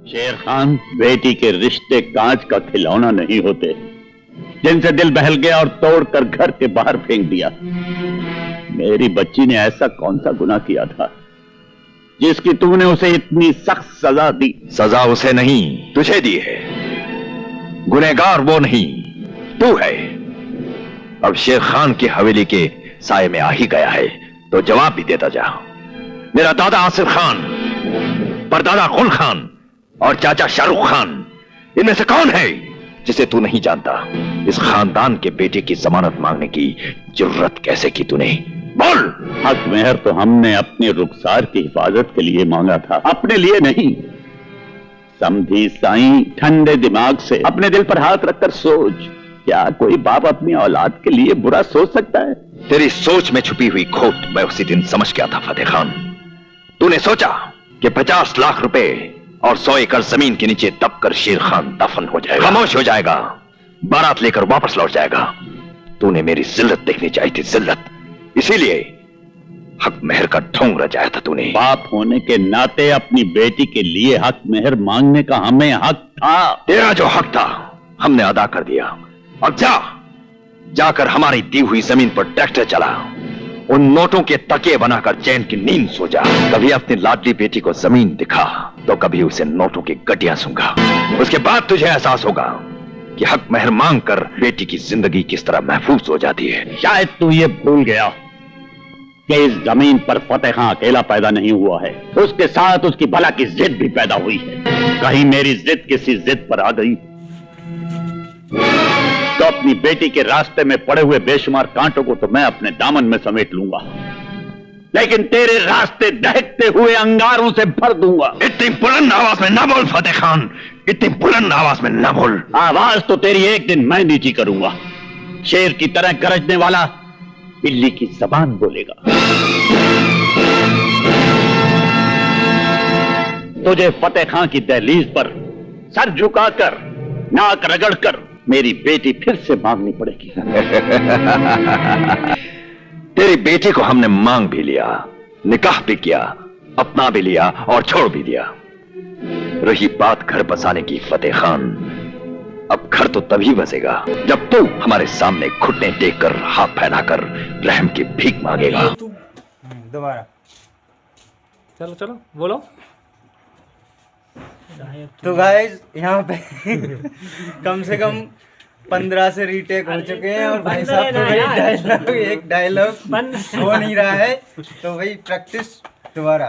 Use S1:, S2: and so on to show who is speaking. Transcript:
S1: शेर खान, बेटी के रिश्ते कांच का खिलौना नहीं होते जिनसे दिल बहल गया और तोड़कर घर के बाहर फेंक दिया। मेरी बच्ची ने ऐसा कौन सा गुनाह किया था जिसकी तूने उसे इतनी सख्त सजा दी?
S2: सजा उसे नहीं, तुझे दी है। गुनहगार वो नहीं, तू है। अब शेर खान की हवेली के साये में आ ही गया है तो जवाब भी देता जा। मेरा दादा आसिफ खान, परदादा गुल खान और चाचा शाहरुख खान, इनमें से कौन है जिसे तू नहीं जानता? इस खानदान के बेटे की जमानत मांगने की जरूरत कैसे की तूने? बोल।
S1: हक मेहर तो हमने अपने रुखसार की हिफाजत के लिए मांगा था, अपने लिए नहीं। समझी साईं, ठंडे दिमाग से अपने दिल पर हाथ रखकर सोच, क्या कोई बाप अपनी औलाद के लिए बुरा सोच सकता है?
S2: तेरी सोच में छुपी हुई खोट मैं उसी दिन समझ गया था फतेह खान। तूने सोचा कि 50 लाख रुपए और 100 एकड़ जमीन के नीचे दबकर शेर खान दफन हो जाएगा, खामोश हो जाएगा, बारात लेकर वापस लौट जाएगा। तूने मेरी जिल्लत देखनी चाहिए थी, जिल्लत। इसीलिए हक मेहर का ढोंग रचाया था तूने।
S1: बाप होने के नाते अपनी बेटी के लिए हक मेहर मांगने का हमें हक था।
S2: तेरा जो हक था हमने अदा कर दिया। अब जाकर हमारी दी हुई जमीन पर ट्रैक्टर चला, उन नोटों के तकिए बनाकर चैन की नींद सो जा। कभी अपनी लाडली बेटी को जमीन दिखा तो कभी उसे नोटों की गड्डियां सूंघा। उसके बाद तुझे एहसास होगा कि हक मेहर मांग कर बेटी की जिंदगी किस तरह महफूज हो जाती है।
S1: शायद तू ये भूल गया कि इस जमीन पर फतेह खान अकेला पैदा नहीं हुआ है, उसके साथ उसकी भला की जिद भी पैदा हुई है। कहीं मेरी जिद किसी जिद पर आ गई तो अपनी बेटी के रास्ते में पड़े हुए बेशुमार कांटों को तो मैं अपने दामन में समेट लूंगा, लेकिन तेरे रास्ते दहकते हुए अंगारों से भर दूंगा।
S2: इतनी बुलंद आवाज में ना बोल फतेह खान, इतनी बुलंद आवाज में ना बोल।
S1: आवाज तो तेरी एक दिन मैं नीची करूंगा। शेर की तरह गरजने वाला बिल्ली की जबान बोलेगा। तुझे फतेह खान की दहलीज पर सर झुकाकर, नाक रगड़कर मेरी बेटी फिर से मांगनी पड़ेगी।
S2: तेरी बेटी को हमने मांग भी लिया, निकाह भी किया, अपना भी लिया और छोड़ भी दिया। रही बात घर बसाने की फतेह खान, अब घर तो तभी बसेगा जब तू हमारे सामने घुटने टेक कर, हाथ फैलाकर रहम की भीख मांगेगा।
S3: दोबारा
S4: चलो चलो बोलो।
S3: तो गाइस यहाँ पे कम से कम 15 से रीटेक हो चुके हैं और भाई साहब तो एक डायलॉग हो नहीं रहा है, तो भाई प्रैक्टिस दोबारा।